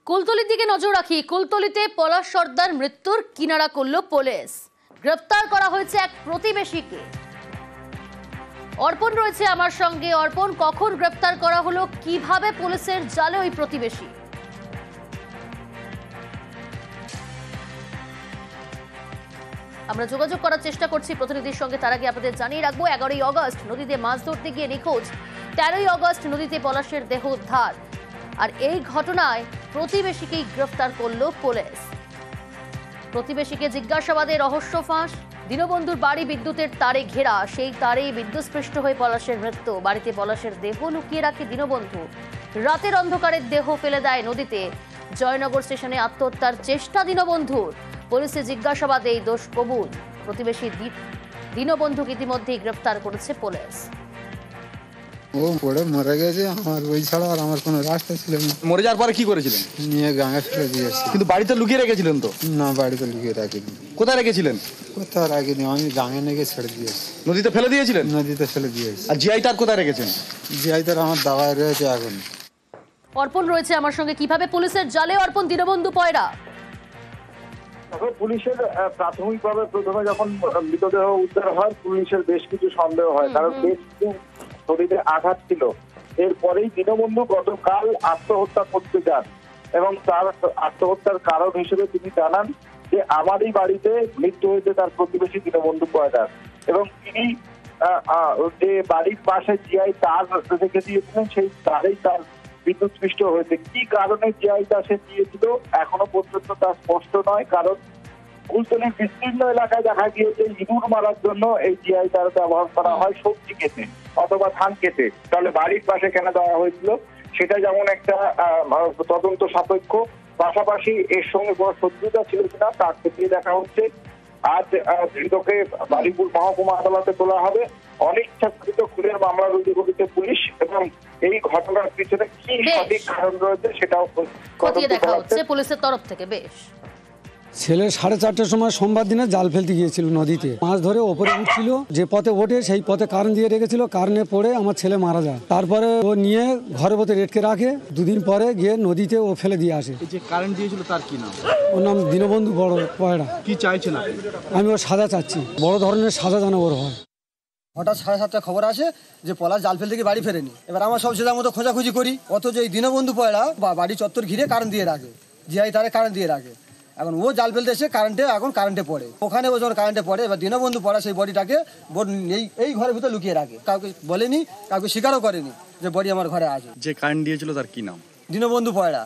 কুলতলির দিকে নজর রাখি। কুলতলিতে পলাশ সর্দার মৃত্যুর কিনারা করল পুলিশ। গ্রেফতার করা হয়েছে এক প্রতিবেশীকে। অর্পণ রয়েছে আমার সঙ্গে। অর্পণ, কখন গ্রেফতার করা হলো, কিভাবে পুলিশের জালে ওই প্রতিবেশী? আমরা যোগাযোগ করার চেষ্টা করছি প্রতিনিধির সঙ্গে। তার আগে আপনাদের জানিয়ে রাখবো, 11ই অগস্ট নদীতে মাছ ধরতে গিয়ে নিখোঁজ, 13ই অগস্ট নদীতে পলাশের দেহ উদ্ধার। আর এই ঘটনায় প্রতিবেশীকেই গ্রেফতার করল পুলিশ। প্রতিবেশীকে জিজ্ঞাসাবাদে রহস্য ফাঁস। দীনবন্ধুর বাড়ি বিদ্যুতের তারে ঘেরা, সেই তারেই বিদ্যুৎস্পৃষ্ট হয়ে পলাশের মৃত্যু। বাড়িতে পলাশের দেহ লুকিয়ে রাখে দীনবন্ধু। রাতের অন্ধকারে দেহ ফেলে দেয় নদীতে। জয়নগর স্টেশনে আত্মহত্যার চেষ্টা দীনবন্ধুর। পুলিশের জিজ্ঞাসাবাদে এই দোষ কবুল। প্রতিবেশী দীনবন্ধুকে ইতিমধ্যেই গ্রেফতার করেছে পুলিশ। ও পড়ে মরে গেছে, আমার ওই ছাড়া আর আমার কোনো রাস্তা ছিল না। মরে যাওয়ার পরে কি করেছিলেন? নিয়ে গাঙে ফেলে দিয়েছি। কিন্তু বাড়িতে লুকিয়ে রেখেছিলেন তো? না, বাড়িতে লুকিয়ে রাখিনি। কোথায় রেখেছিলেন? কোথাও রাখিনি, আমি গাঙে নিয়ে ছেড়ে দিয়েছি। নদীতে ফেলে দিয়েছিলেন? নদীতে ফেলে দিয়েছি। আর জিআই তার কোথায় রেখেছেন? জিআই তার আমার দাওয়ায় রয়েছে এখন। অর্পণ রয়েছে আমার সঙ্গে। কিভাবে পুলিশের জালে অর্পণ দীনবন্ধু পয়রা? পুলিশের প্রাথমিকভাবে প্রথমে যখন মৃতদেহ উদ্ধার হয়, পুলিশের বেশ কিছু সন্দেহ হয়, কারণ বেশ কিছু শরীরে আঘাত ছিল। এরপরেই দীনবন্ধু গতকাল আত্মহত্যা করতে যান এবং তার আত্মহত্যার কারণ হিসেবে তিনি জানান যে আমারই বাড়িতে মৃত্যু হয়েছে তার প্রতিবেশী দীনবন্ধু পয়দার, এবং তিনি যে বাড়ির পাশে জিআই তার রেখে দিয়েছিলেন, সেই তারেই তার বিদ্যুৎস্পৃষ্ট হয়েছে। কি কারণে জিআই তার সে দিয়েছিল এখনো পর্যন্ত তা স্পষ্ট নয়, কারণ কুলতলির বিস্তীর্ণ এলাকায় দেখা গিয়েছে ইঁদুর মারার জন্য এই জিআই তার ব্যবহার করা হয় সবজি কেটে অথবা ধান কেটে। তাহলে বাড়ির পাশে কেন দেওয়া হয়েছিল সেটা যেমন একটা তদন্ত সাপেক্ষ, পাশাপাশি এর সঙ্গে কোনো শত্রুতা ছিল কিনা তার ক্ষেত্রে দেখা হচ্ছে। আজ ধৃতকে বারুইপুর মহকুমা আদালতে তোলা হবে। অনিচ্ছাকৃত খুনের মামলা রুজু করেছে পুলিশ, এবং এই ঘটনার পিছনে কি সঠিক কারণ রয়েছে সেটাও খতিয়ে দেখা হচ্ছে পুলিশের তরফ থেকে। বেশ, ছেলে 4:30টার সময় সোমবার দিনে জাল ফেলতে গিয়েছিল নদীতে। মাছ ধরে ওপরে উঠছিল, যে পথে ওঠে সেই পথে কারেন্ট দিয়ে রেখেছিল। কারেন্টে পড়ে আমার ছেলে মারা যায়। তারপরে ও নিয়ে ঘরের ভেতরে রেটকে রাখে। দুদিন পরে গিয়ে নদীতে ও ফেলে দিয়ে আসে। এই যে কারেন্ট দিয়েছিল তার কি নাম? ওর নাম দীনবন্ধু বড় পয়রা। কি চাইছেন আপনি? আমি ওর সাজা চাচ্ছি, বড় ধরনের সাজা যেন ওর হয়। হঠাৎ 7:30টায় খবর আসে যে পলাশ জাল ফেল থেকে বাড়ি ফেরেনি। এবার আমার সব সেটার মতো খোঁজাখুঁজি করি, অথচ এই দীনবন্ধু পয়রা বাড়ি চত্বর ঘিরে কারেন্ট দিয়ে রাখে, জিআই তারে কারেন্ট দিয়ে রাখে। এখন ও জাল ফেলতে এসে কারেন্টে পড়ে, ওখানে ও যখন কারেন্টে পড়ে, এবার দীনবন্ধু পড়া সেই বডিটাকে এই ঘরের ভিতরে লুকিয়ে রাখে। কাউকে বলেনি, কাউকে স্বীকারও করেনি যে বডি আমার ঘরে আছে। যে কারেন্ট দিয়েছিল তার কি নাম? দীনবন্ধু পয়রা।